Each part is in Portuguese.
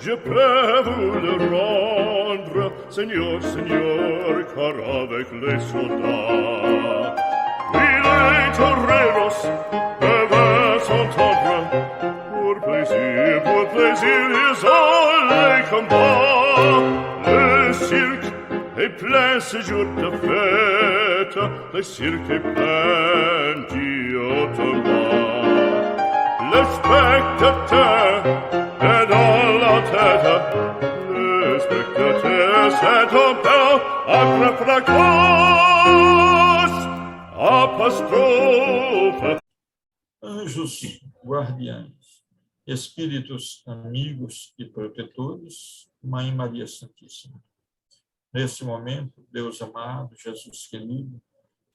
je près vous le rendre, Seigneur, Seigneur, car avec les soldats, il est toreros, peuvent s'entendre, pour plaisir, ils ont les combats. Le cirque est plein ce jour de fête, le cirque est plein d'Iotomba. Le spectateur est dans la tête, le spectateur c'est un peu fracasse, apostrophe. Anjos guardiães, espíritos amigos e protetores, Mãe Maria Santíssima. Nesse momento, Deus amado, Jesus querido,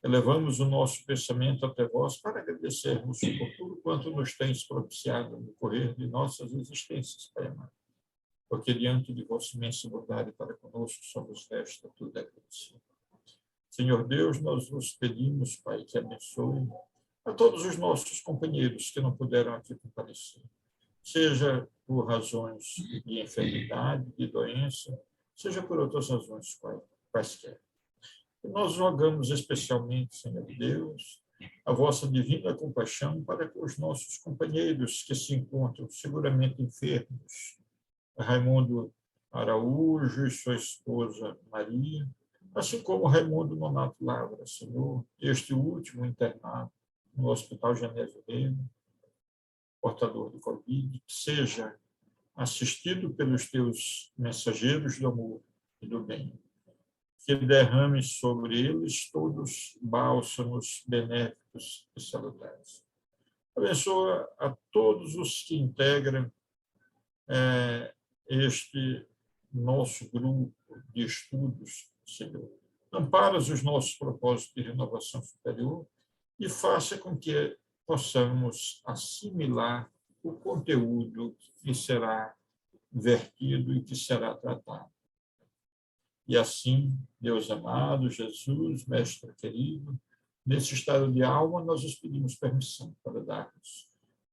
elevamos o nosso pensamento até vós para agradecermos por tudo quanto nos tens propiciado no correr de nossas existências, Pai amado. Porque diante de vossa imensa bondade para conosco somos resta tudo agradecido. Senhor Deus, nós vos pedimos, Pai, que abençoe a todos os nossos companheiros que não puderam aqui comparecer, seja por razões de enfermidade, de doença, seja por outras razões quaisquer. E nós rogamos especialmente, Senhor Deus, a vossa divina compaixão para com os nossos companheiros que se encontram seguramente enfermos. Raimundo Araújo e sua esposa Maria, assim como Raimundo Nonato Lavra, Senhor, este último internado no Hospital Genésio Reno, portador de Covid, que seja assistido pelos teus mensageiros do amor e do bem, que derrame sobre eles todos bálsamos benéficos e salutares. Abençoa a todos os que integram este nosso grupo de estudos, Senhor. Amparas os nossos propósitos de renovação superior e faça com que possamos assimilar o conteúdo que será vertido e que será tratado. E assim, Deus amado, Jesus, Mestre querido, nesse estado de alma, nós os pedimos permissão para darmos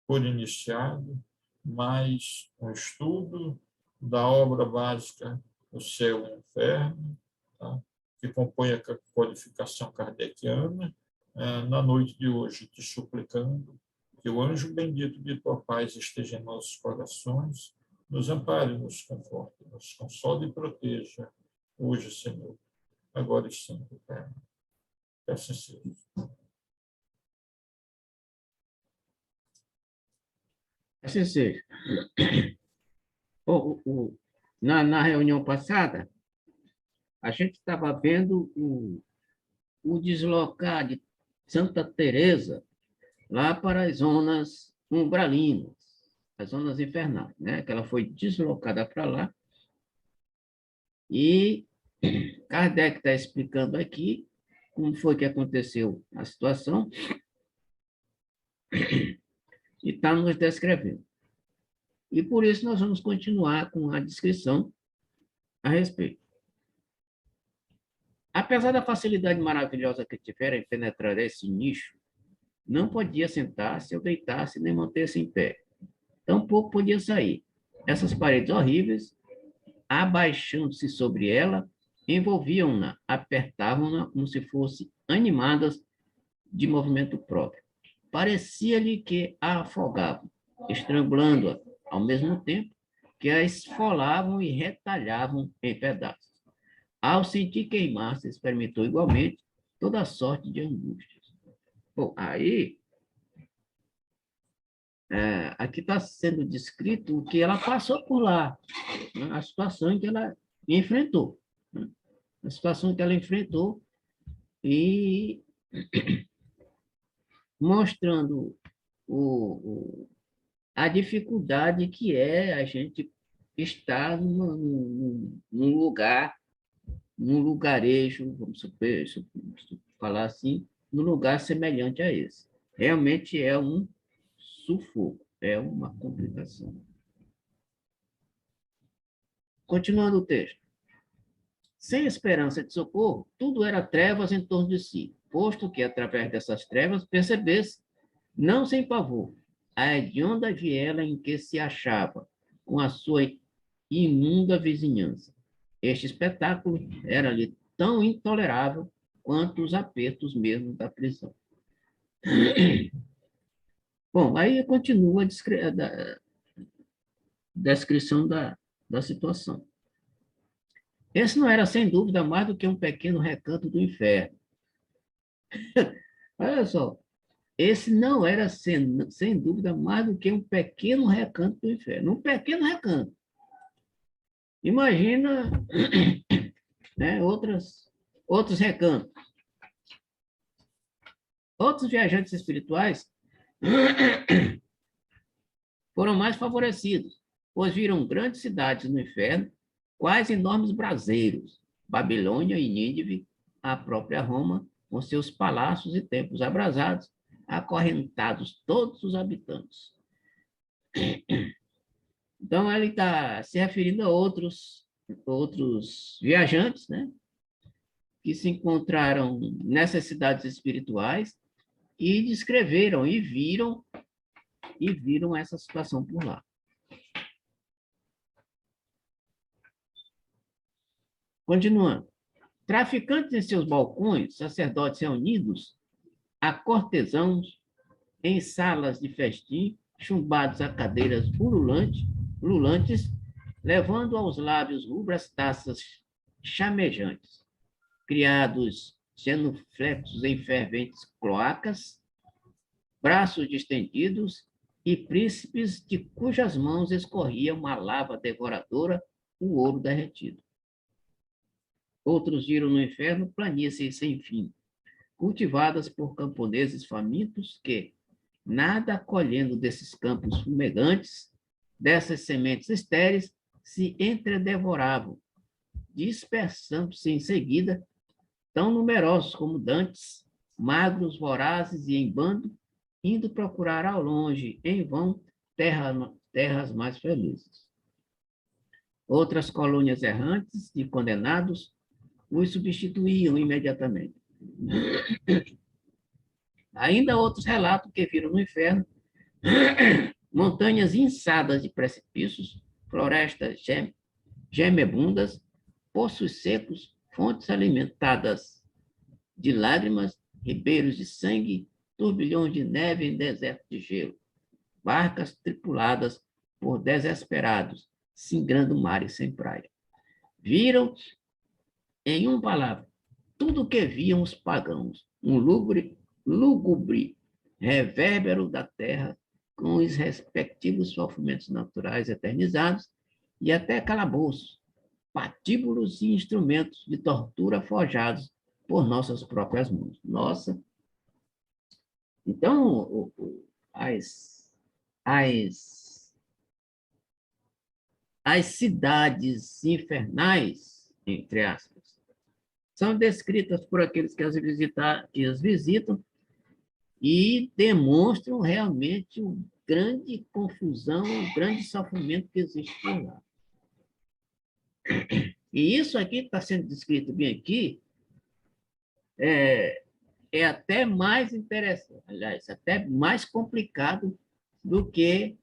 por iniciado mais um estudo da obra básica O Céu e o Inferno, tá? Que compõe a codificação kardeciana, na noite de hoje, te suplicando que o anjo bendito de tua paz esteja em nossos corações, nos ampare, nos conforte, nos console e proteja, hoje, Senhor, agora e sempre, Pai. Que assim seja. Assim seja. Na reunião passada, a gente estava vendo o deslocar de Santa Teresa lá para as zonas umbralinas, as zonas infernais, né? Que ela foi deslocada para lá. E Kardec está explicando aqui como foi que aconteceu a situação e está nos descrevendo. E por isso nós vamos continuar com a descrição a respeito. Apesar da facilidade maravilhosa que tivera em penetrar esse nicho, não podia sentar-se ou deitar-se nem manter-se em pé. Tampouco podia sair. Essas paredes horríveis, abaixando-se sobre ela, envolviam-na, apertavam-na como se fossem animadas de movimento próprio. Parecia-lhe que a afogavam, estrangulando-a, ao mesmo tempo que a esfolavam e retalhavam em pedaços. Ao sentir queimar-se, experimentou igualmente toda sorte de angústias. Bom, aí, aqui está sendo descrito o que ela passou por lá, né? A situação em que ela enfrentou. Né? A situação que ela enfrentou e mostrando a dificuldade que é a gente estar num lugar, num lugarejo, vamos falar assim, num lugar semelhante a esse. Realmente é um sufoco, é uma complicação. Continuando o texto. Sem esperança de socorro, tudo era trevas em torno de si, posto que, através dessas trevas, percebesse, não sem pavor, a hedionda viela em que se achava, com a sua e imunda vizinhança. Este espetáculo era-lhe tão intolerável quanto os apertos mesmo da prisão. Bom, aí continua a descrição da situação. Esse não era, sem dúvida, mais do que um pequeno recanto do inferno. Olha só, esse não era, sem dúvida, mais do que um pequeno recanto do inferno. Um pequeno recanto. Imagina, né, outros recantos. Outros viajantes espirituais foram mais favorecidos, pois viram grandes cidades no inferno, quais enormes braseiros, Babilônia e Nínive, a própria Roma, com seus palácios e templos abrasados, acorrentados todos os habitantes. Então, ele está se referindo a outros viajantes, né, que se encontraram nessas cidades espirituais e descreveram e viram essa situação por lá. Continuando. Traficantes em seus balcões, sacerdotes reunidos, a cortesãos, em salas de festim, chumbados a cadeiras ululantes, levando aos lábios rubras taças chamejantes, criados genuflexos em ferventes cloacas, braços distendidos e príncipes de cujas mãos escorria uma lava devoradora, o ouro derretido. Outros viram no inferno planícies sem fim, cultivadas por camponeses famintos que, nada colhendo desses campos fumegantes, dessas sementes estéreis, se entredevoravam, dispersando-se em seguida, tão numerosos como dantes, magros, vorazes e em bando, indo procurar ao longe, em vão, terras mais felizes. Outras colônias errantes de condenados os substituíam imediatamente. Ainda outros relatam que viram no inferno montanhas inçadas de precipícios, florestas gemebundas, poços secos, fontes alimentadas de lágrimas, ribeiros de sangue, turbilhões de neve em deserto de gelo, barcas tripuladas por desesperados, singrando mares sem praia. Viram, em uma palavra, tudo o que viam os pagãos, um lúgubre revérbero da terra, com os respectivos sofrimentos naturais eternizados, e até calabouços, patíbulos e instrumentos de tortura forjados por nossas próprias mãos. Nossa! Então, as cidades infernais, entre aspas, são descritas por aqueles que as visitam e demonstram realmente uma grande confusão, um grande sofrimento que existe por lá. E isso aqui que está sendo descrito bem aqui é até mais interessante, aliás, até mais complicado do que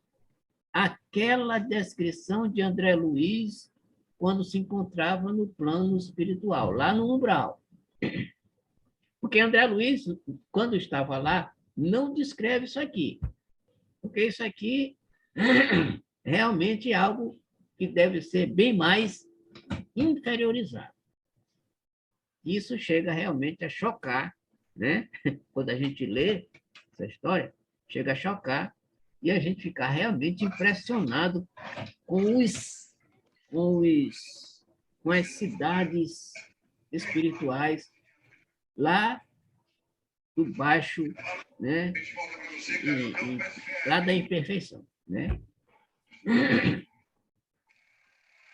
aquela descrição de André Luiz quando se encontrava no plano espiritual, lá no umbral. Porque André Luiz, quando estava lá, não descreve isso aqui. Porque isso aqui realmente é algo que deve ser bem mais inferiorizado. Isso chega realmente a chocar, né? Quando a gente lê essa história, chega a chocar e a gente fica realmente impressionado com as cidades espirituais lá do baixo, né? Lá da imperfeição, né?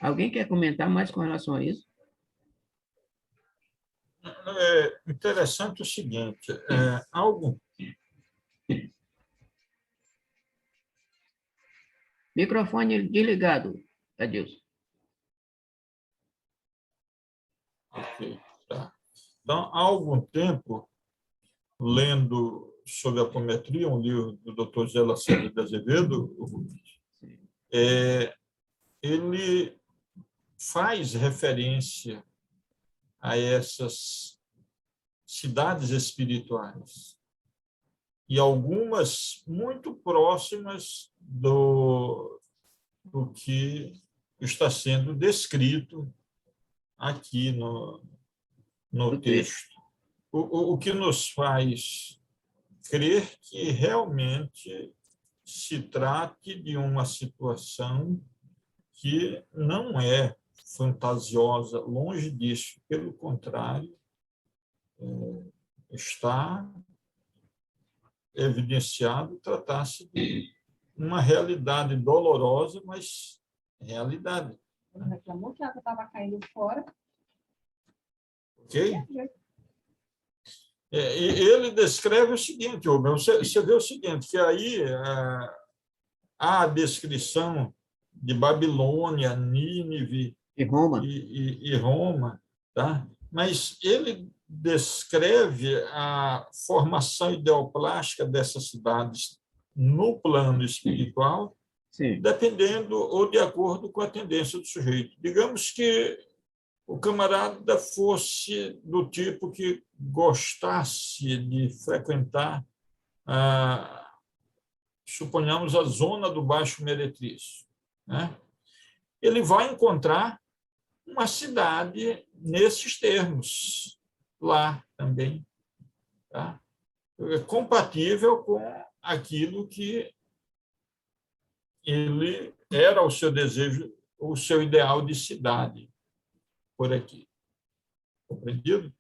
Alguém quer comentar mais com relação a isso? É interessante o seguinte, algo... Microfone desligado, Adilson. Ok, tá. Então, há algum tempo, lendo sobre a apometria, um livro do Dr. José Lacerda de Azevedo, ele faz referência a essas cidades espirituais, e algumas muito próximas do que está sendo descrito aqui no texto. O que nos faz crer que realmente se trate de uma situação que não é fantasiosa, longe disso, pelo contrário, está evidenciado tratar-se de uma realidade dolorosa, mas realidade. Ele reclamou que a água estava caindo fora. Ok? E ele descreve o seguinte, você vê o seguinte, que aí há a descrição de Babilônia, Nínive E Roma. e Roma, tá? Mas ele descreve a formação ideoplástica dessas cidades no plano espiritual, Sim. dependendo ou de acordo com a tendência do sujeito. Digamos que o camarada fosse do tipo que gostasse de frequentar, suponhamos, a zona do Baixo Meretrício, né? Ele vai encontrar uma cidade nesses termos, lá também, tá? Compatível com aquilo que ele era o seu desejo, o seu ideal de cidade por aqui. Compreendido?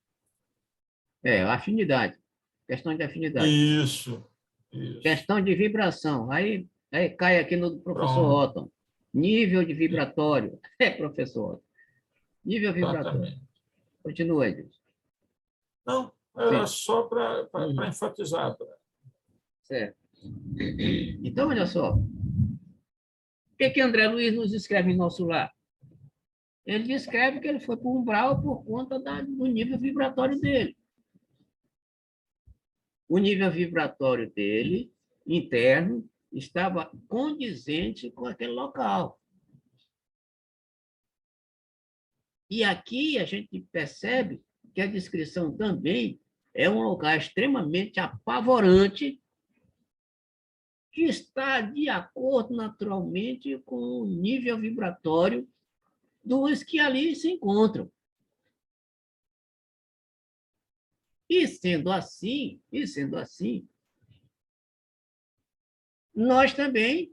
Afinidade. Questão de afinidade. Isso. Questão de vibração. Aí cai aqui no professor Pronto. Otton. Nível de vibratório. Professor Otton. Nível vibratório. Exatamente. Continua, Edilson. Não, era Sim. só para enfatizar. Certo. Então, olha só. O que André Luiz nos escreve em nosso lar? Ele descreve que ele foi para o umbral por conta do nível vibratório dele. O nível vibratório dele, interno, estava condizente com aquele local. E aqui a gente percebe que a descrição também é um lugar extremamente apavorante, que está de acordo naturalmente com o nível vibratório dos que ali se encontram. E sendo assim, nós também,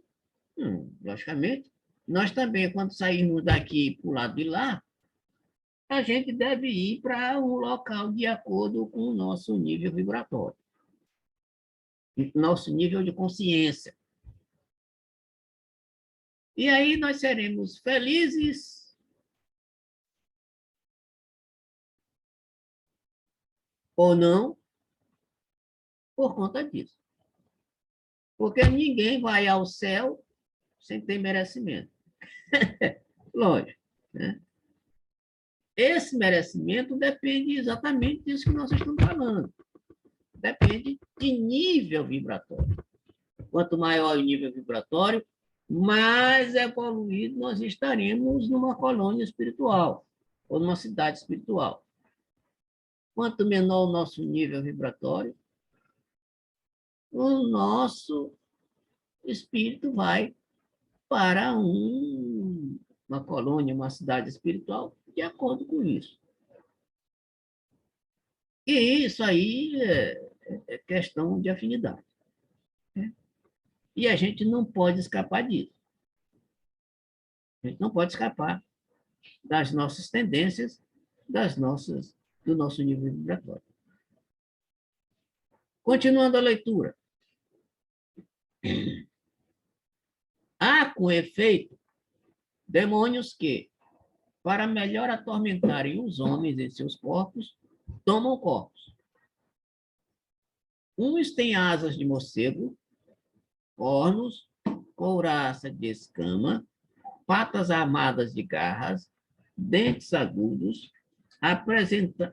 logicamente, nós também, quando sairmos daqui para o lado de lá, a gente deve ir para um local de acordo com o nosso nível vibratório, nosso nível de consciência. E aí nós seremos felizes ou não por conta disso. Porque ninguém vai ao céu sem ter merecimento. Lógico, né? Esse merecimento depende exatamente disso que nós estamos falando. Depende de nível vibratório. Quanto maior o nível vibratório, mais evoluído nós estaremos numa colônia espiritual ou numa cidade espiritual. Quanto menor o nosso nível vibratório, o nosso espírito vai para uma colônia, uma cidade espiritual, de acordo com isso. E isso aí é questão de afinidade, né? E a gente não pode escapar disso. A gente não pode escapar das nossas tendências, do nosso nível vibratório. Continuando a leitura. Há, com efeito, demônios que, para melhor atormentarem os homens em seus corpos, tomam corpos. Uns têm asas de morcego, cornos, couraça de escama, patas armadas de garras, dentes agudos,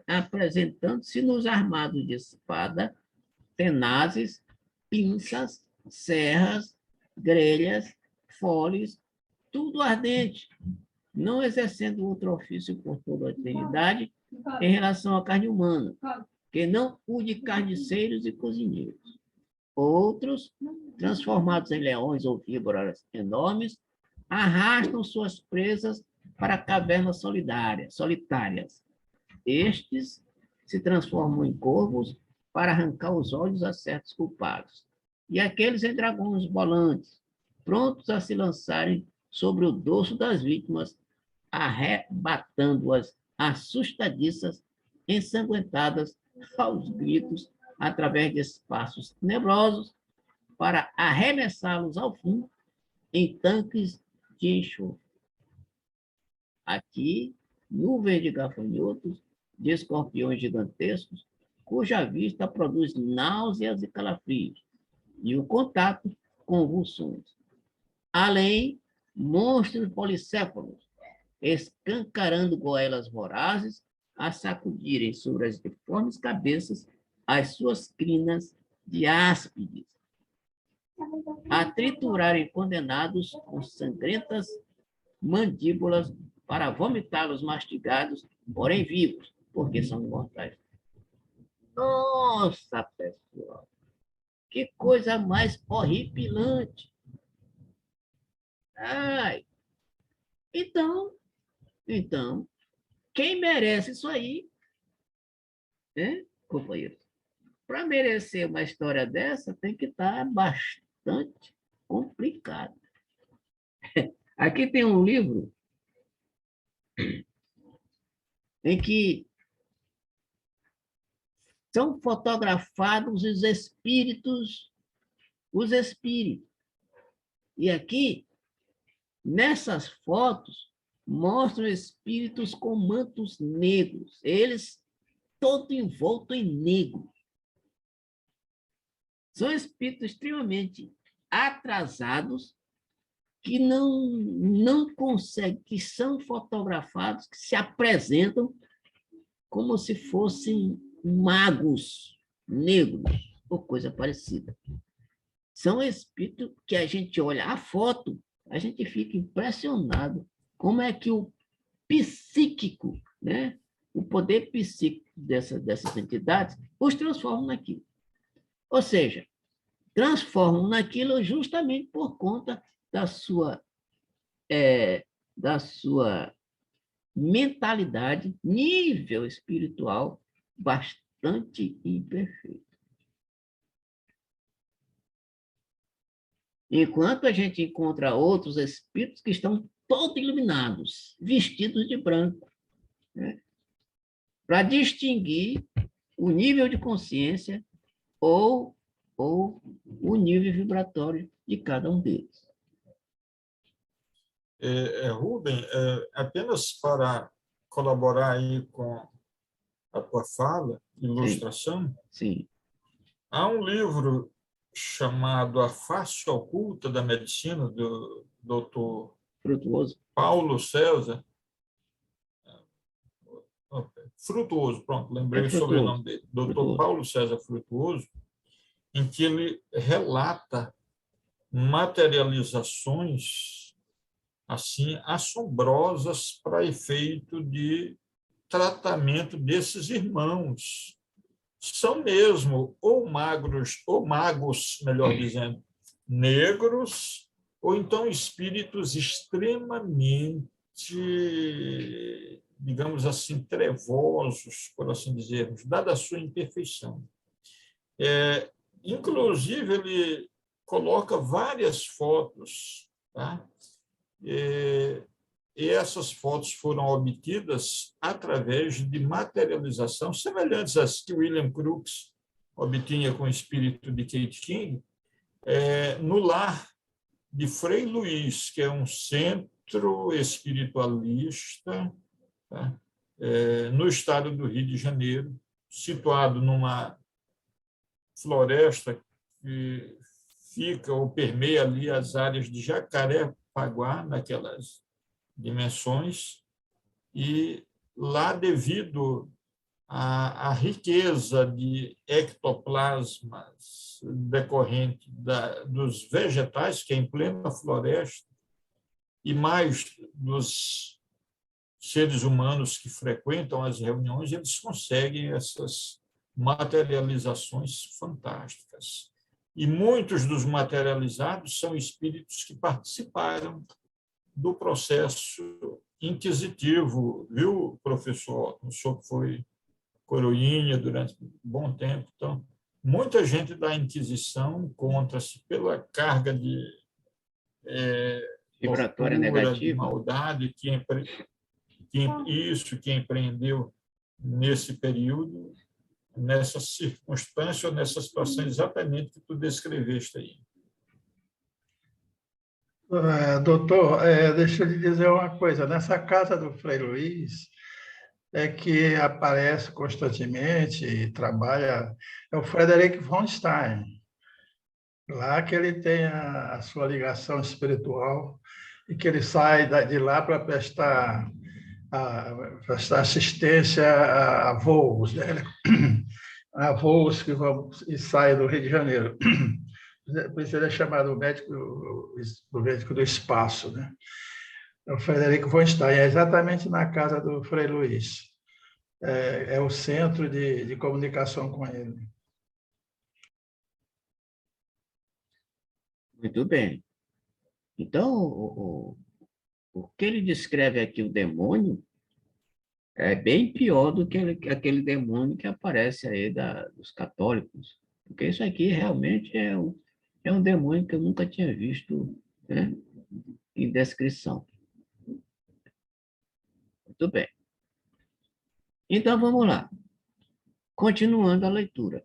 apresentando-se nos armados de espada, tenazes, pinças, serras, grelhas, foles, tudo ardente, não exercendo outro ofício por toda a eternidade em relação à carne humana, que não o de carniceiros e cozinheiros. Outros, transformados em leões ou víboras enormes, arrastam suas presas para cavernas solitárias. Estes se transformam em corvos para arrancar os olhos a certos culpados. E aqueles em dragões volantes, prontos a se lançarem sobre o dorso das vítimas, arrebatando-as assustadiças, ensanguentadas aos gritos, através de espaços tenebrosos, para arremessá-los ao fim em tanques de enxofre. Aqui, nuvens de gafanhotos, de escorpiões gigantescos, cuja vista produz náuseas e calafrios, e o contato, convulsões. Além, monstros policéfalos, escancarando goelas vorazes, a sacudirem sobre as deformes cabeças as suas crinas de áspides, a triturarem condenados com sangrentas mandíbulas para vomitá-los mastigados, porém vivos, porque são imortais. Nossa, pessoal, que coisa mais horripilante. Ai, então, quem merece isso aí, né, companheiro? Para merecer uma história dessa, tem que estar bastante complicado. Aqui tem um livro em que são fotografados os espíritos. E aqui, nessas fotos, mostram espíritos com mantos negros, eles todo envolto em negro. São espíritos extremamente atrasados, que não conseguem, que são fotografados, que se apresentam como se fossem magos negros, ou coisa parecida. São espíritos que a gente olha a foto, a gente fica impressionado como é que o psíquico, né, o poder psíquico dessas entidades, os transforma naquilo. Ou seja, transformam naquilo justamente por conta da sua mentalidade, nível espiritual bastante imperfeito. Enquanto a gente encontra outros espíritos que estão todos iluminados, vestidos de branco, né, para distinguir o nível de consciência ou o nível vibratório de cada um deles. Rubem, apenas para colaborar aí com a tua fala, ilustração, Sim. Há um livro chamado A Face Oculta da Medicina, do Dr. Frutuoso. Paulo César. Frutuoso, pronto, lembrei o sobrenome dele. Dr. Paulo César Frutuoso, em que ele relata materializações assim assombrosas para efeito de tratamento desses irmãos. São mesmo ou magos, melhor dizendo, negros, ou então espíritos extremamente, digamos assim, trevosos, por assim dizermos, dada a sua imperfeição. Inclusive, ele coloca várias fotos, tá? E essas fotos foram obtidas através de materialização semelhantes às que William Crookes obtinha com o espírito de Kate King, no lar de Frei Luís, que é um centro espiritualista, tá? No estado do Rio de Janeiro, situado numa floresta que fica ou permeia ali as áreas de Jacarepaguá, naquelas dimensões, e lá, devido à riqueza de ectoplasmas decorrente dos vegetais, que é em plena floresta, e mais dos seres humanos que frequentam as reuniões, eles conseguem essas materializações fantásticas. E muitos dos materializados são espíritos que participaram do processo inquisitivo, viu, professor? O senhor foi coroinha durante um bom tempo, então, muita gente da Inquisição encontra-se pela carga de Vibratória tortura, de negativa. maldade que empreendeu nesse período, nessa circunstância, nessa situação exatamente que tu descreveste aí. Doutor, deixa eu lhe dizer uma coisa. Nessa casa do Frei Luiz, que aparece constantemente e trabalha, é o Frederick von Stein. Lá que ele tem a sua ligação espiritual e que ele sai de lá para prestar assistência a voos, né? A voos que vão e saem do Rio de Janeiro. Por isso ele é chamado o médico do espaço, né? O Frederico von Stein, é exatamente na casa do Frei Luiz. É o centro de comunicação com ele. Muito bem. Então, o que ele descreve aqui, o demônio, é bem pior do que aquele demônio que aparece aí dos católicos. Porque isso aqui realmente é um demônio que eu nunca tinha visto, né, em descrição. Muito bem. Então, vamos lá. Continuando a leitura.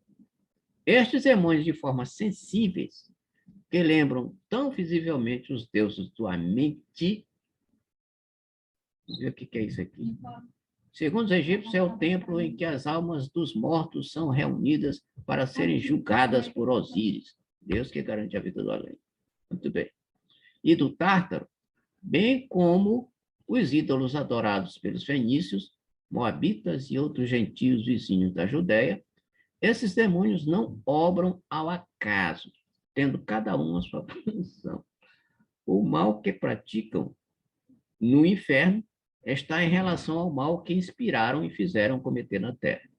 Estes demônios de formas sensíveis, que lembram tão visivelmente os deuses do Amenti. Vamos ver o que é isso aqui. Segundo os egípcios, é o templo em que as almas dos mortos são reunidas para serem julgadas por Osíris, Deus que garante a vida do além. Muito bem. E do Tártaro, bem como os ídolos adorados pelos fenícios, moabitas e outros gentios vizinhos da Judéia, esses demônios não obram ao acaso, tendo cada um a sua função. O mal que praticam no inferno está em relação ao mal que inspiraram e fizeram cometer na terra.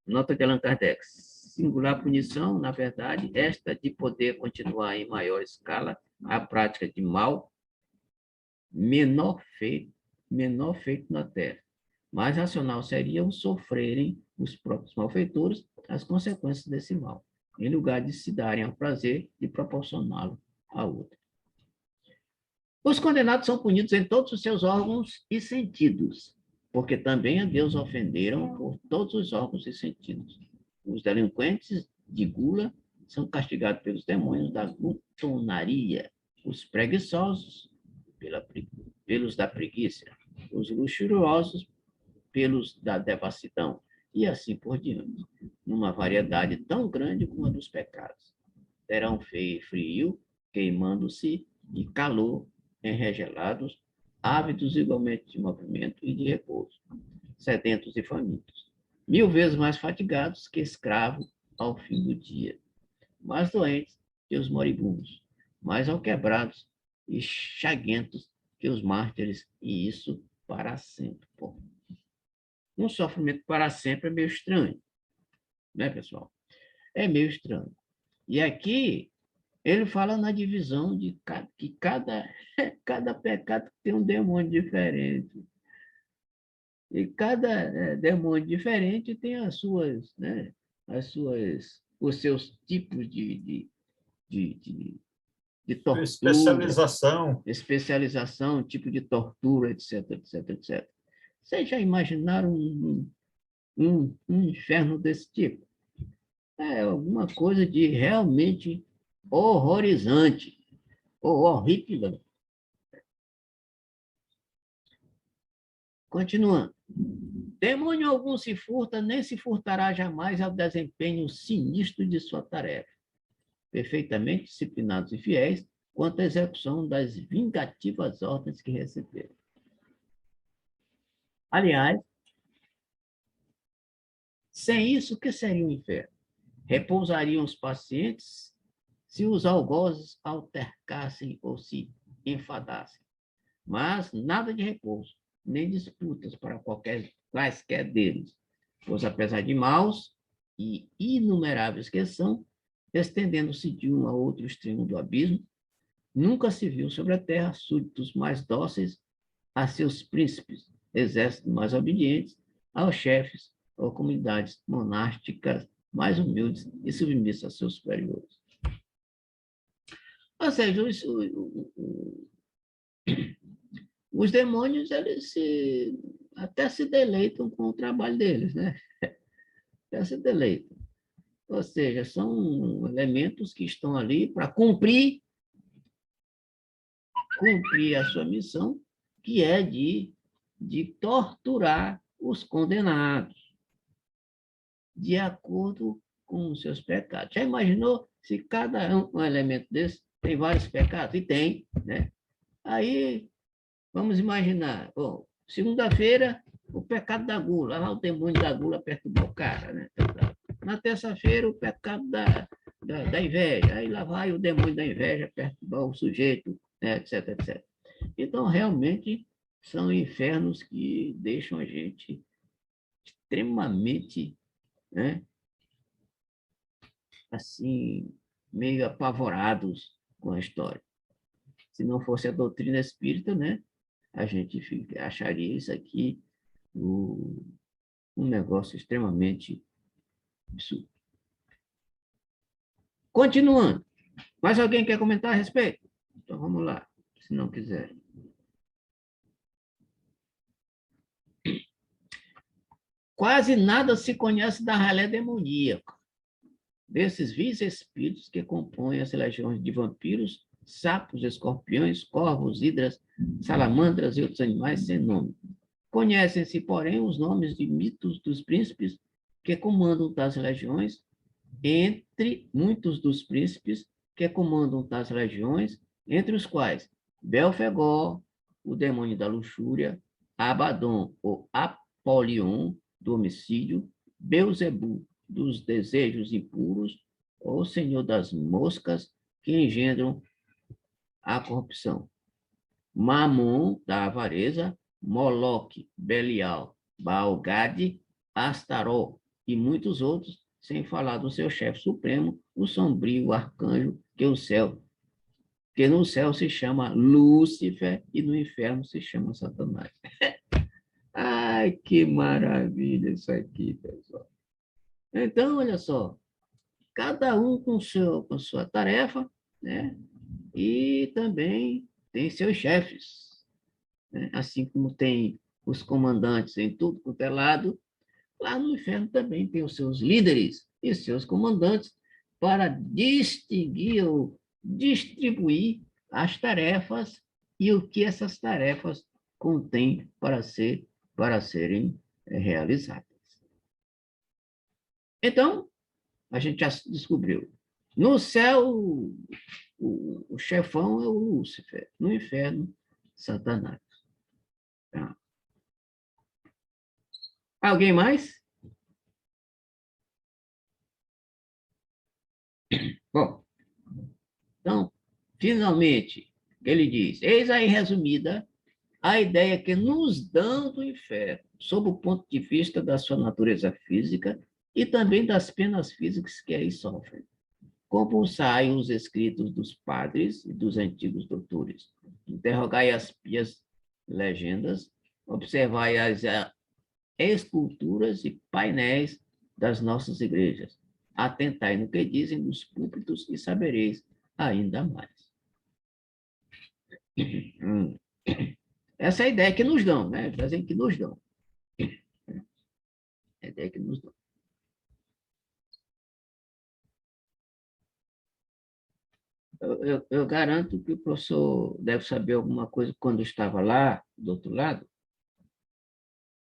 Nota de Allan Kardec. Singular punição, na verdade, esta de poder continuar em maior escala a prática de mal menor feito na terra. Mais racional seria o sofrerem os próprios malfeitores as consequências desse mal, em lugar de se darem ao prazer de proporcioná-lo a outro. Os condenados são punidos em todos os seus órgãos e sentidos, porque também a Deus ofenderam por todos os órgãos e sentidos. Os delinquentes de gula são castigados pelos demônios da glutonaria, os preguiçosos pelos da preguiça, os luxuriosos pelos da devassidão, e assim por diante, numa variedade tão grande como a dos pecados. Terão frio, queimando-se, e calor, enregelados, ávidos igualmente de movimento e de repouso, sedentos e famintos, 1000 vezes mais fatigados que escravos ao fim do dia, mais doentes que os moribundos, mais alquebrados e chaguentos que os mártires, e isso para sempre. Pô. Um sofrimento para sempre é meio estranho, né, pessoal? É meio estranho. E aqui ele fala na divisão de que cada pecado tem um demônio diferente. E cada demônio diferente tem os seus tipos de tortura, especialização, tipo de tortura, etc, etc, etc. Vocês já imaginaram um inferno desse tipo? É alguma coisa de realmente horrorizante, ou horrível. Continuando. Demônio algum se furta, nem se furtará jamais ao desempenho sinistro de sua tarefa, perfeitamente disciplinados e fiéis quanto à execução das vingativas ordens que receberam. Aliás, sem isso, o que seria o inferno? Repousariam os pacientes se os algozes altercassem ou se enfadassem. Mas nada de repouso, nem disputas para quaisquer deles, pois apesar de maus e inumeráveis que são, estendendo-se de um a outro extremo do abismo, nunca se viu sobre a terra súditos mais dóceis a seus príncipes, exércitos mais obedientes aos chefes ou comunidades monásticas mais humildes e submissas a seus superiores. Ou seja, os demônios eles até se deleitam com o trabalho deles, né? Até se deleitam. Ou seja, são elementos que estão ali para cumprir a sua missão, que é de torturar os condenados, de acordo com os seus pecados. Já imaginou se cada um elemento desse tem vários pecados? E tem, né? Aí, vamos imaginar, bom, segunda-feira, o pecado da gula, lá o demônio da gula perturba o cara, né? Na terça-feira, o pecado da inveja, aí lá vai o demônio da inveja perturbar o sujeito, né? Etc, etc. Então, realmente, são infernos que deixam a gente extremamente, né, assim, meio apavorados com a história. Se não fosse a doutrina espírita, né, a gente acharia isso aqui um negócio extremamente absurdo. Continuando. Mais alguém quer comentar a respeito? Então, vamos lá, se não quiser. Quase nada se conhece da ralé demoníaca, desses vis espíritos que compõem as legiões de vampiros, sapos, escorpiões, corvos, hidras, salamandras e outros animais sem nome. Conhecem-se, porém, os nomes de mitos dos príncipes que comandam tais legiões, entre muitos dos príncipes que comandam tais legiões, entre os quais Belfegor, o demônio da luxúria, Abaddon, ou Apolion, do homicídio, Beuzebu, dos desejos impuros, ou senhor das moscas, que engendram a corrupção. Mamon, da avareza, Moloque, Belial, Baal-Gade, Astaró e muitos outros, sem falar do seu chefe supremo, o sombrio arcanjo, que no céu se chama Lúcifer e no inferno se chama Satanás. Ai, que maravilha isso aqui, pessoal. Então, olha só, cada um com sua tarefa, né? E também tem seus chefes, né? Assim como tem os comandantes em tudo quanto é lado, lá no inferno também tem os seus líderes e seus comandantes para distinguir ou distribuir as tarefas e o que essas tarefas contêm para serem realizadas. Então, a gente já descobriu. No céu, o chefão é o Lúcifer. No inferno, Satanás. Tá. Alguém mais? Bom, então, finalmente, ele diz, eis aí resumida a ideia que nos dão do inferno, sob o ponto de vista da sua natureza física e também das penas físicas que aí sofrem. Compulsai os escritos dos padres e dos antigos doutores. Interrogai as pias legendas, observai as esculturas e painéis das nossas igrejas. Atentai no que dizem nos púlpitos e sabereis ainda mais. Essa é a ideia que nos dão, né? Dizem que nos dão. É a ideia que nos dão. Eu garanto que o professor deve saber alguma coisa quando estava lá, do outro lado,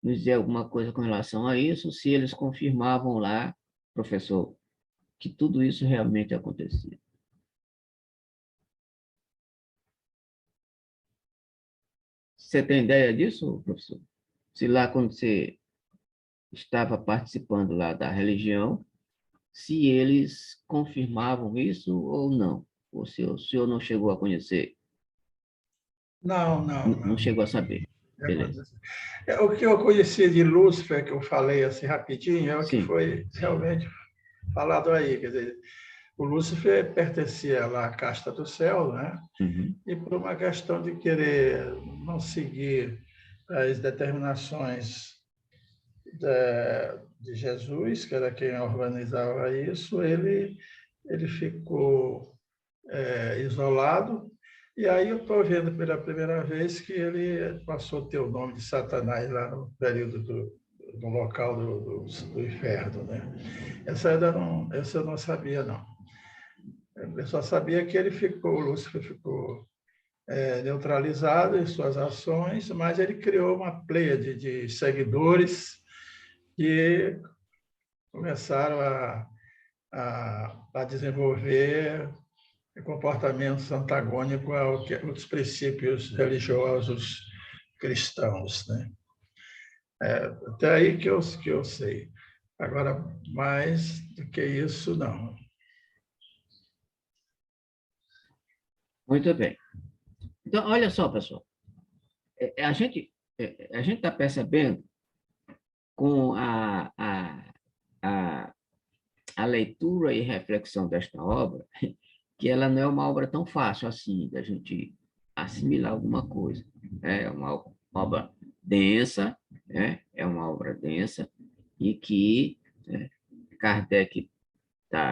nos dizer alguma coisa com relação a isso, se eles confirmavam lá, professor, que tudo isso realmente acontecia. Você tem ideia disso, professor? Se lá, quando você estava participando lá da religião, se eles confirmavam isso ou não? Ou se o senhor não chegou a conhecer? Não, não, Não não. chegou a saber. Já Beleza. aconteceu. O que eu conheci de Lúcifer, que eu falei assim rapidinho, é o que Sim. foi realmente falado aí. Quer dizer, o Lúcifer pertencia lá à casta do céu, né? Uhum. E por uma questão de querer não seguir as determinações de Jesus, que era quem organizava isso, ele ficou isolado. E aí eu estou vendo pela primeira vez que ele passou a ter o nome de Satanás lá no período do local do inferno, né? Essa eu não sabia, não. Eu só sabia que ele ficou, o Lúcifer ficou neutralizado em suas ações, mas ele criou uma pleiade de seguidores que começaram a desenvolver comportamentos antagônicos aos princípios religiosos cristãos, né? Até aí que eu sei. Agora, mais do que isso, não. Muito bem. Então, olha só, pessoal. A gente está percebendo com a leitura e reflexão desta obra que ela não é uma obra tão fácil assim, da gente assimilar alguma coisa. É uma obra densa, é uma obra densa, e que Kardec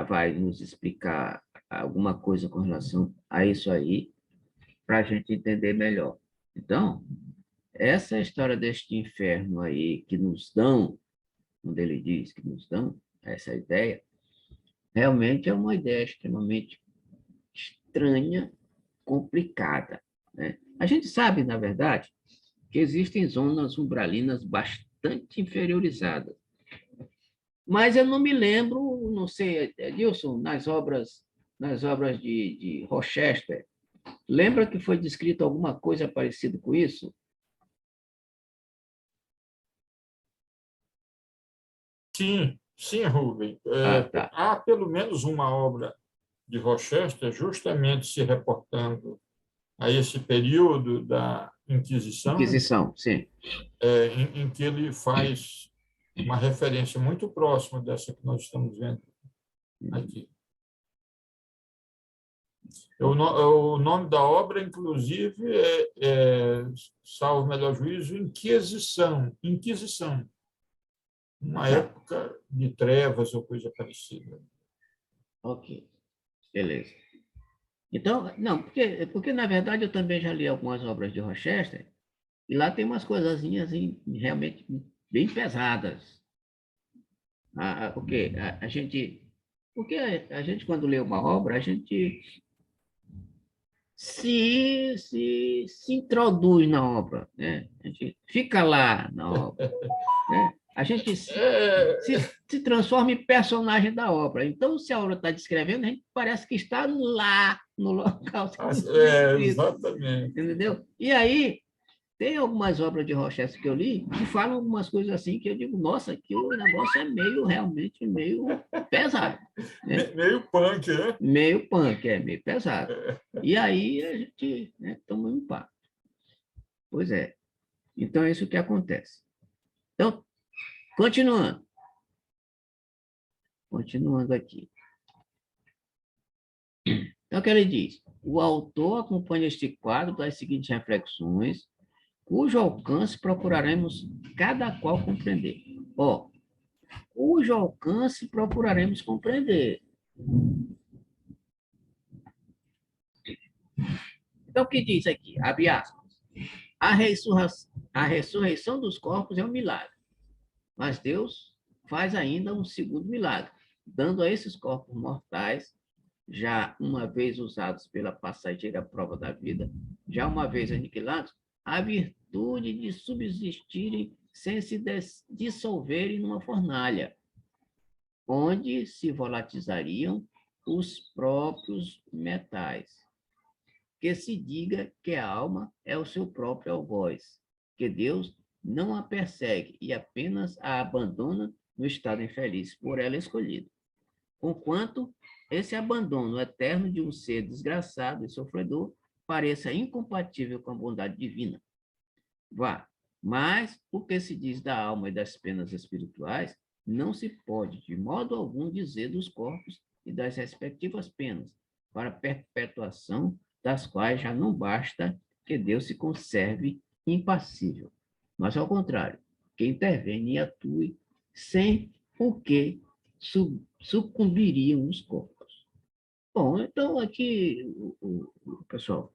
vai nos explicar alguma coisa com relação a isso aí, para a gente entender melhor. Então, essa história deste inferno aí que nos dão, quando ele diz que nos dão essa ideia, realmente é uma ideia extremamente estranha, complicada, né? A gente sabe, na verdade, que existem zonas umbralinas bastante inferiorizadas, mas eu não me lembro, não sei, Edilson, nas obras de Rochester, lembra que foi descrito alguma coisa parecida com isso? Sim, sim, Rubem. Ah, tá. Há pelo menos uma obra de Rochester justamente se reportando a esse período da Inquisição, Inquisição, sim. em que ele faz uma referência muito próxima dessa que nós estamos vendo aqui. O nome da obra, inclusive, salvo melhor juízo, Inquisição. Inquisição. Uma época de trevas ou coisa parecida. Ok, beleza. Então, não, porque na verdade eu também já li algumas obras de Rochester, e lá tem umas coisazinhas realmente bem pesadas. Porque a gente, quando lê uma obra, a gente se introduz na obra, né? A gente fica lá na obra, né? A gente se transforma em personagem da obra. Então, se a obra está descrevendo, a gente parece que está lá, no local sendo descrito, Exatamente. entendeu? E aí, tem algumas obras de Rochester que eu li que falam algumas coisas assim que eu digo, nossa, que o negócio é realmente meio pesado, né? Meio punk, né? Meio punk, meio pesado. E aí a gente, né, toma um impacto. Pois é. Então, é isso que acontece. Então, continuando. Continuando aqui. Então, o que ele diz? O autor acompanha este quadro das seguintes reflexões, cujo alcance procuraremos cada qual compreender. Cujo alcance procuraremos compreender. Então, o que diz aqui? Abre aspas. A ressurreição dos corpos é um milagre, mas Deus faz ainda um segundo milagre, dando a esses corpos mortais, já uma vez usados pela passageira prova da vida, já uma vez aniquilados, a virtude de subsistirem sem se dissolverem numa fornalha, onde se volatilizariam os próprios metais. Que se diga que a alma é o seu próprio algoz, que Deus não a persegue e apenas a abandona no estado infeliz por ela escolhido. Conquanto esse abandono eterno de um ser desgraçado e sofredor pareça incompatível com a bondade divina. Vá, mas o que se diz da alma e das penas espirituais não se pode, de modo algum, dizer dos corpos e das respectivas penas, para a perpetuação das quais já não basta que Deus se conserve impassível, mas, ao contrário, que intervenha e atue sem o que sucumbiriam os corpos. Bom, então aqui, pessoal,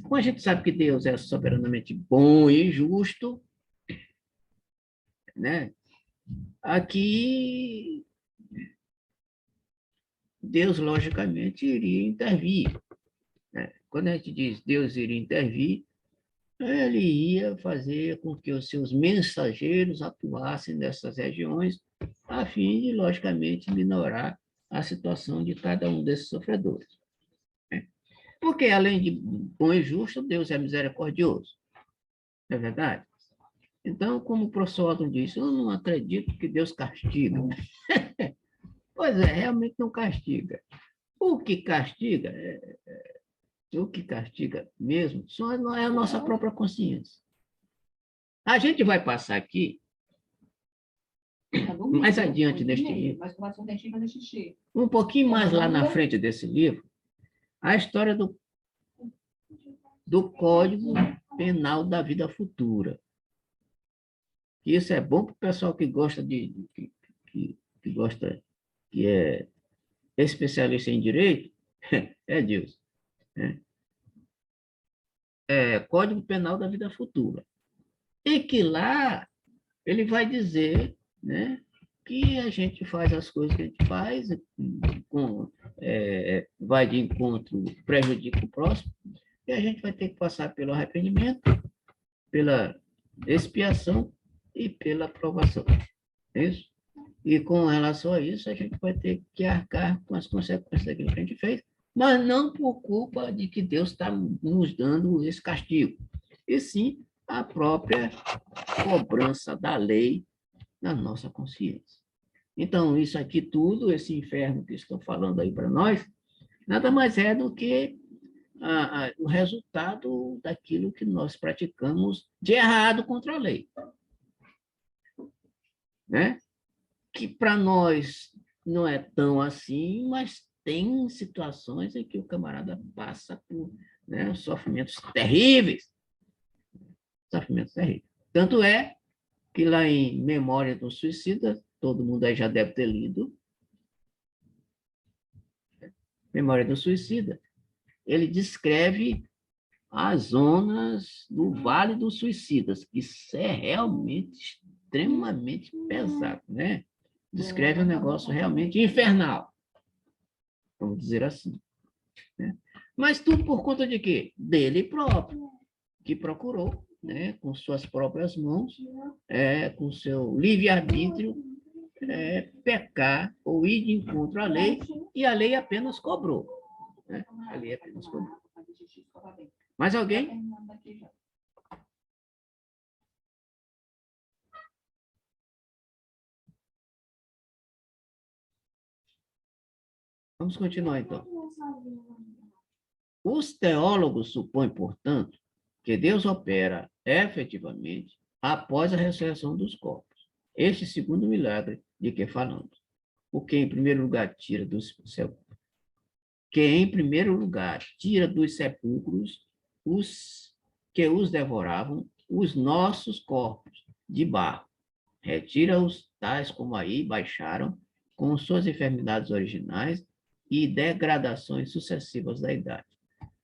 como a gente sabe que Deus é soberanamente bom e justo, né? Aqui, Deus, logicamente, iria intervir, né? Quando a gente diz Deus iria intervir, ele ia fazer com que os seus mensageiros atuassem nessas regiões, a fim de, logicamente, minorar a situação de cada um desses sofredores, né? Porque, além de bom e justo, Deus é misericordioso. Não é verdade? Então, como o professor Otton disse, eu não acredito que Deus castiga. Pois é, realmente não castiga. O que castiga, mesmo, só não é a nossa própria consciência. A gente vai passar aqui, mais adiante neste livro, um pouquinho mais lá na frente desse livro, a história do Código Penal da Vida Futura. Isso é bom para o pessoal que gosta que é especialista em direito, é Deus, né? Código Penal da Vida Futura. E que lá ele vai dizer, né, que a gente faz as coisas que a gente faz, vai de encontro, prejudica o próximo, e a gente vai ter que passar pelo arrependimento, pela expiação e pela aprovação. É isso? E com relação a isso, a gente vai ter que arcar com as consequências daquilo que a gente fez, mas não por culpa de que Deus está nos dando esse castigo, e sim a própria cobrança da lei na nossa consciência. Então, isso aqui tudo, esse inferno que estou falando aí para nós, nada mais é do que o resultado daquilo que nós praticamos de errado contra a lei, né? Que para nós não é tão assim, mas tem situações em que o camarada passa por, né, sofrimentos terríveis. Sofrimentos terríveis. Tanto é que lá em Memória do Suicida, todo mundo aí já deve ter lido, Memória do Suicida, ele descreve as zonas do Vale dos Suicidas, que isso é realmente extremamente pesado, né? Descreve um negócio realmente infernal, vamos dizer assim, né? Mas tudo por conta de quê? Dele próprio, que procurou, né, com suas próprias mãos, com seu livre-arbítrio, pecar ou ir de encontro à lei, e a lei apenas cobrou, né? A lei apenas cobrou. Mais alguém? Vamos continuar, então. Os teólogos supõem, portanto, que Deus opera efetivamente após a ressurreição dos corpos. Este segundo milagre de que falamos. O que, em primeiro lugar, tira dos sepulcros os que os devoravam, os nossos corpos de barro. Retira-os tais como aí baixaram, com suas enfermidades originais e degradações sucessivas da idade.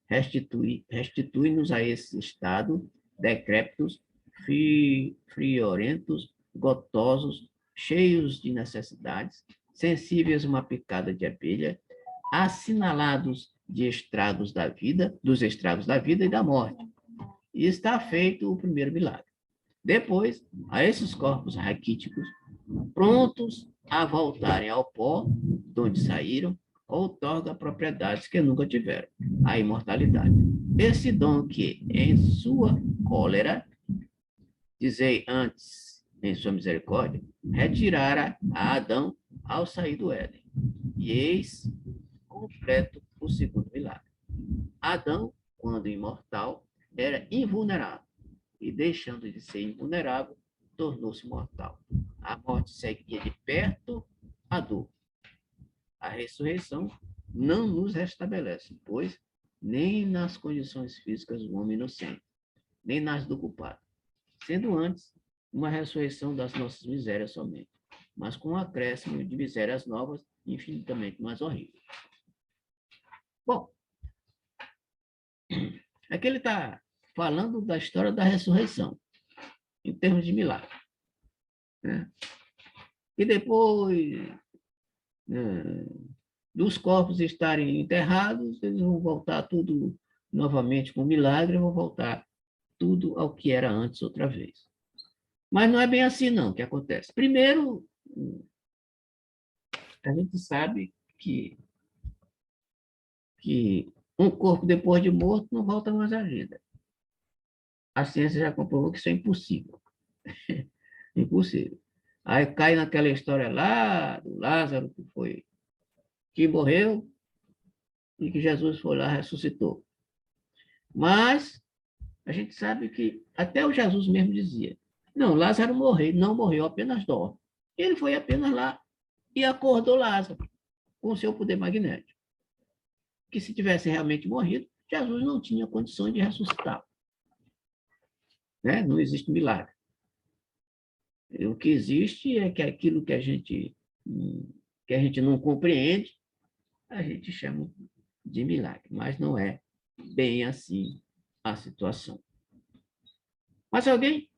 Restitui-nos a esse estado decrépitos, friorentos, gotosos, cheios de necessidades, sensíveis a uma picada de abelha, assinalados de estragos da vida, dos estragos da vida e da morte. E está feito o primeiro milagre. Depois, a esses corpos raquíticos, prontos a voltarem ao pó de onde saíram, outorga propriedades que nunca tiveram, a imortalidade. Esse dom que, em sua cólera, dizei antes, em sua misericórdia, retirara a Adão ao sair do Éden. E eis completo o segundo milagre. Adão, quando imortal, era invulnerável, e deixando de ser invulnerável, tornou-se mortal. A morte seguia de perto a dor. A ressurreição não nos restabelece, pois nem nas condições físicas do homem inocente, nem nas do culpado, sendo antes uma ressurreição das nossas misérias somente, mas com um acréscimo de misérias novas infinitamente mais horríveis. Bom, aqui ele está falando da história da ressurreição, em termos de milagre, né? E depois dos corpos estarem enterrados, eles vão voltar tudo novamente com milagre, vão voltar tudo ao que era antes outra vez. Mas não é bem assim, não, que acontece. Primeiro, a gente sabe que um corpo depois de morto não volta mais à vida. A ciência já comprovou que isso é impossível. Impossível. Aí cai naquela história lá do Lázaro, que morreu e que Jesus foi lá e ressuscitou. Mas a gente sabe que até o Jesus mesmo dizia, não, Lázaro não morreu, apenas dorme. Ele foi apenas lá e acordou Lázaro com o seu poder magnético. Que se tivesse realmente morrido, Jesus não tinha condições de ressuscitar. Né? Não existe milagre. O que existe é que aquilo que a gente não compreende, a gente chama de milagre, mas não é bem assim a situação. Mais alguém?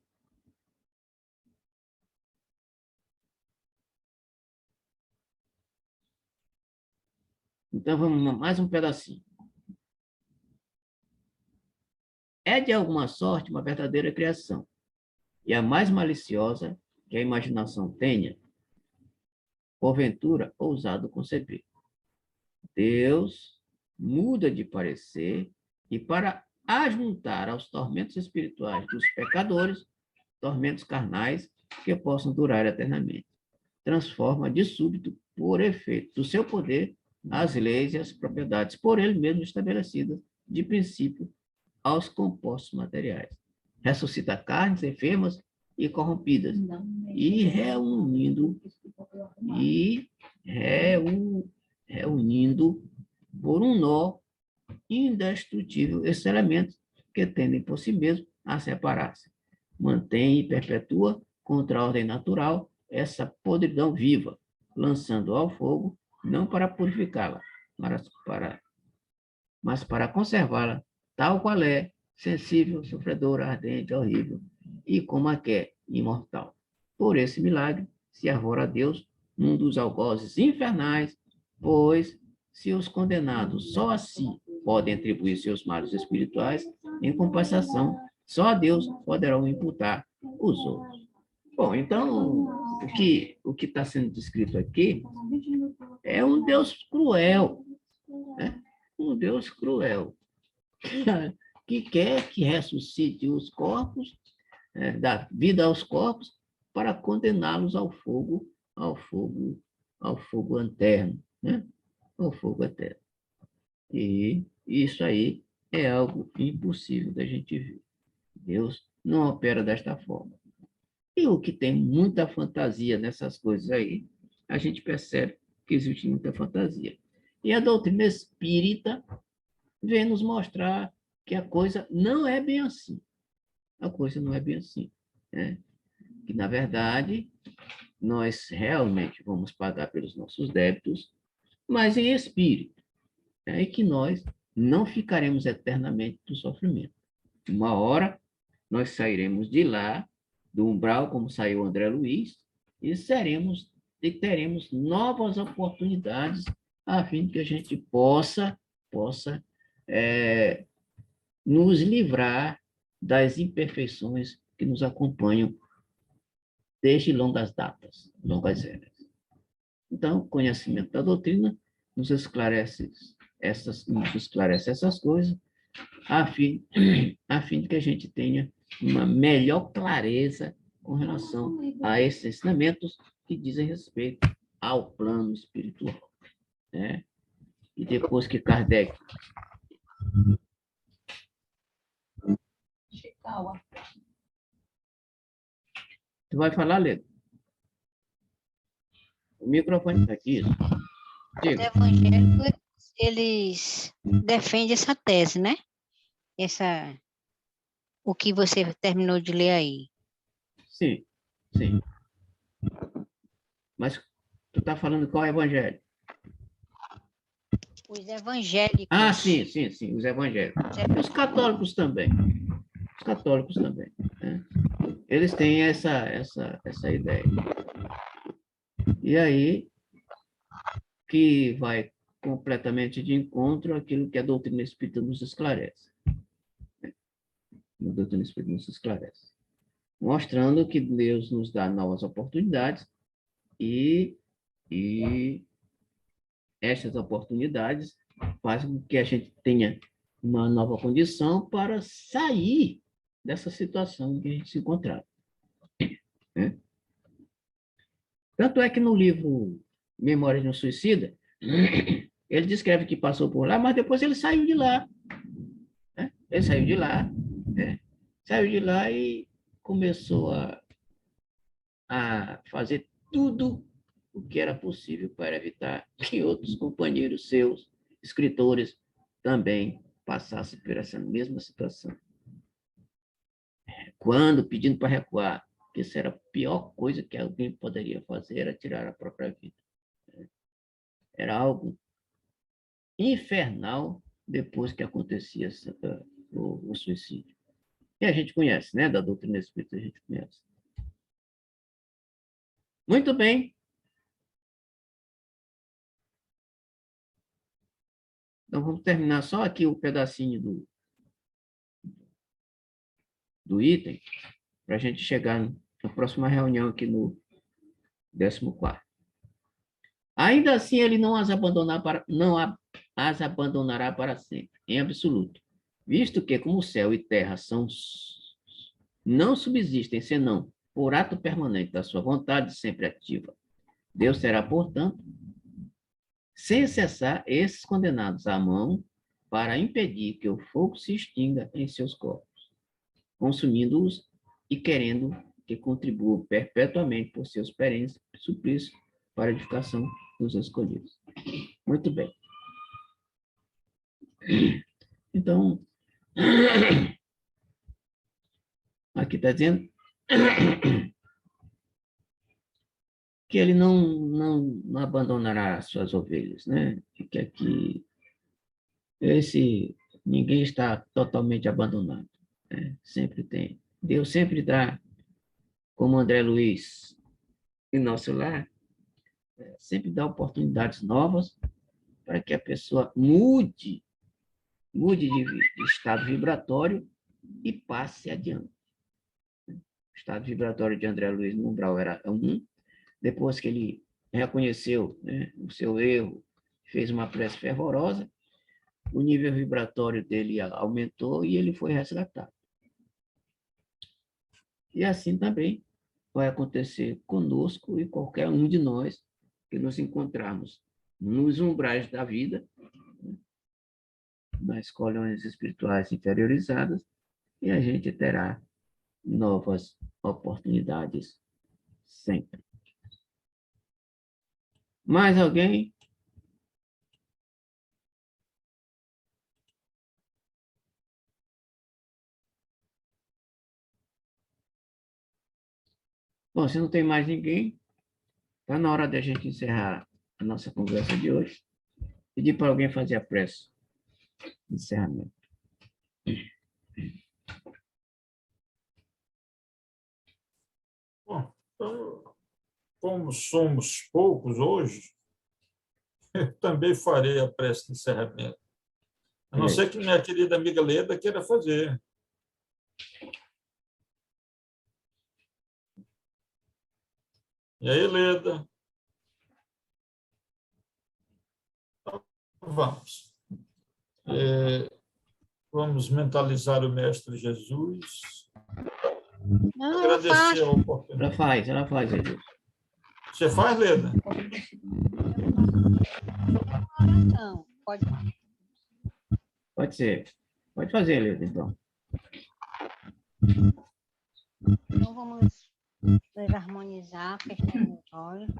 Então, vamos mais um pedacinho. É de alguma sorte uma verdadeira criação, e a mais maliciosa que a imaginação tenha, porventura, ousado conceber. Deus muda de parecer e, para ajuntar aos tormentos espirituais dos pecadores, tormentos carnais que possam durar eternamente, transforma de súbito, por efeito do seu poder, as leis e as propriedades por ele mesmo estabelecidas, de princípio, aos compostos materiais. Ressuscita carnes enfermas e corrompidas, e reunindo por um nó indestrutível esses elementos que tendem por si mesmos a separar-se. Mantém e perpetua contra a ordem natural essa podridão viva, lançando ao fogo, não para purificá-la, mas para conservá-la tal qual é, sensível, sofredora, ardente, horrível, e como a quer, imortal. Por esse milagre, se arvora a Deus num dos algozes infernais, pois, se os condenados só assim podem atribuir seus males espirituais, em compensação, só a Deus poderão imputar os outros. Bom, então, o que está sendo descrito aqui é um Deus cruel, né? Um Deus cruel, que quer que ressuscite os corpos, dá vida aos corpos, para condená-los ao fogo eterno, né? Ao fogo eterno. E isso aí é algo impossível da gente ver. Deus não opera desta forma. E o que tem muita fantasia nessas coisas aí, a gente percebe que existe muita fantasia. E a doutrina espírita vem nos mostrar que a coisa não é bem assim. A coisa não é bem assim, né? Que, na verdade, nós realmente vamos pagar pelos nossos débitos, mas em espírito, né? E que nós não ficaremos eternamente do sofrimento. Uma hora, nós sairemos de lá, do umbral, como saiu o André Luiz, e teremos novas oportunidades a fim de que a gente possa nos livrar das imperfeições que nos acompanham desde longas datas, longas eras. Então, o conhecimento da doutrina nos esclarece essas coisas, a fim de que a gente tenha uma melhor clareza com relação a esses ensinamentos que dizem respeito ao plano espiritual, né? e depois que Kardec Chikawa. Tu vai falar, Leda? O microfone está aqui. Isso. Os Diga. evangélicos, eles defendem essa tese, né? O que você terminou de ler aí. Sim, sim. Mas tu está falando qual evangelho? Os evangélicos. Ah, sim, os evangélicos. E os católicos também. Os católicos também. Né? Eles têm essa ideia. E aí, que vai completamente de encontro àquilo que a doutrina espírita nos esclarece. A doutrina espírita nos esclarece. Mostrando que Deus nos dá novas oportunidades e estas oportunidades fazem com que a gente tenha uma nova condição para sair dessa situação em que a gente se encontrava. Né? Tanto é que no livro Memórias de um Suicida, ele descreve que passou por lá, mas depois ele saiu de lá. Né? Ele saiu de lá, né? Saiu de lá e começou a fazer tudo o que era possível para evitar que outros companheiros seus, escritores, também passassem por essa mesma situação. Quando pedindo para recuar, que isso era a pior coisa que alguém poderia fazer, era tirar a própria vida. Era algo infernal depois que acontecia o suicídio. E a gente conhece, né? Da doutrina espírita a gente conhece. Muito bem. Então, vamos terminar só aqui o pedacinho do item, para a gente chegar na próxima reunião aqui no 14º. Ainda assim, ele não as abandonará para sempre, em absoluto, visto que, como céu e terra não subsistem senão por ato permanente da sua vontade sempre ativa. Deus será, portanto, sem cessar esses condenados à mão para impedir que o fogo se extinga em seus corpos, consumindo-os e querendo que contribuam perpetuamente por seus perenes suplícios para a edificação dos escolhidos. Muito bem. Então, aqui está dizendo que ele não abandonará as suas ovelhas, né? E que aqui ninguém está totalmente abandonado, né? Sempre tem. Deus sempre dá, como André Luiz em nosso lar, sempre dá oportunidades novas para que a pessoa mude de estado vibratório e passe adiante. O estado vibratório de André Luiz no umbral era 1, depois que ele reconheceu, né, o seu erro, fez uma prece fervorosa, o nível vibratório dele aumentou e ele foi resgatado. E assim também vai acontecer conosco e qualquer um de nós que nos encontrarmos nos umbrais da vida, né, nas colônias espirituais inferiorizadas, e a gente terá novas oportunidades sempre. Mais alguém? Bom, se não tem mais ninguém, está na hora da gente encerrar a nossa conversa de hoje. Pedir para alguém fazer a prece de encerramento. Bom, então, como somos poucos hoje, eu também farei a prece de encerramento. A não ser que minha querida amiga Leda queira fazer. E aí, Leda? Então, vamos. Vamos mentalizar o Mestre Jesus. Não, Agradecer a oportunidade. Ela faz, Jesus. Você faz, Leda? oração. Pode. Pode ser. Pode fazer, Leuda, então. Então, vamos harmonizar a questão dos olhos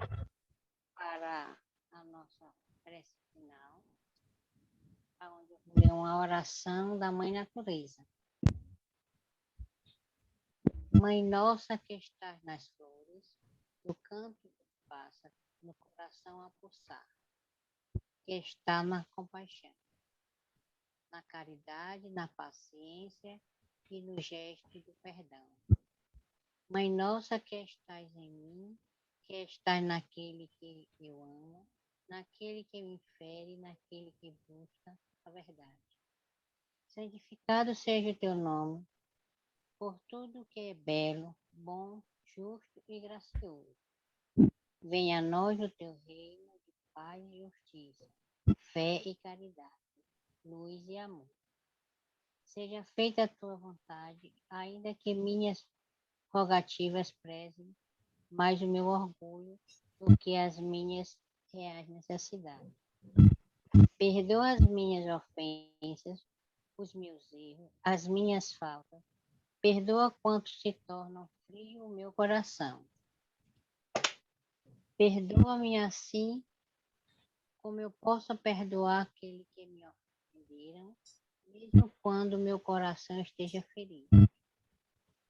para a nossa prece final, onde eu vou ler uma oração da Mãe Natureza. Mãe nossa que estás nas flores, no canto do pássaro, no coração a pulsar, que está na compaixão, na caridade, na paciência e no gesto do perdão. Mãe nossa que estás em mim, que estás naquele que eu amo, naquele que me fere, naquele que busca a verdade. Santificado seja o teu nome, por tudo que é belo, bom, justo e gracioso. Venha a nós o teu reino de paz e justiça, fé e caridade, luz e amor. Seja feita a tua vontade, ainda que minhas rogativas prezem mais o meu orgulho do que as minhas reais necessidades. Perdoa as minhas ofensas, os meus erros, as minhas faltas. Perdoa quanto se tornam frio o meu coração. Perdoa-me assim, como eu posso perdoar aquele que me ofenderam, mesmo quando meu coração esteja ferido.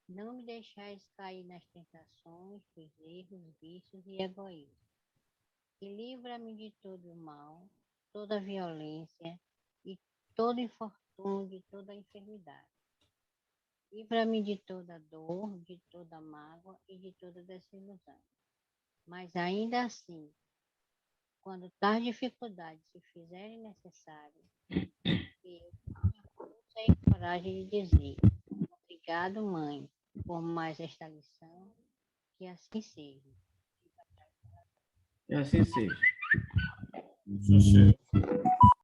Não me deixais cair nas tentações, dos erros, vícios e egoísmo. E livra-me de todo o mal, toda violência e todo infortúnio, de toda enfermidade. Livra-me de toda dor, de toda mágoa e de toda desilusão. Mas ainda assim, quando tais dificuldades se fizerem necessárias, eu tenho força e coragem de dizer: obrigado, mãe, por mais esta lição, que assim seja. E assim seja. Isso seja.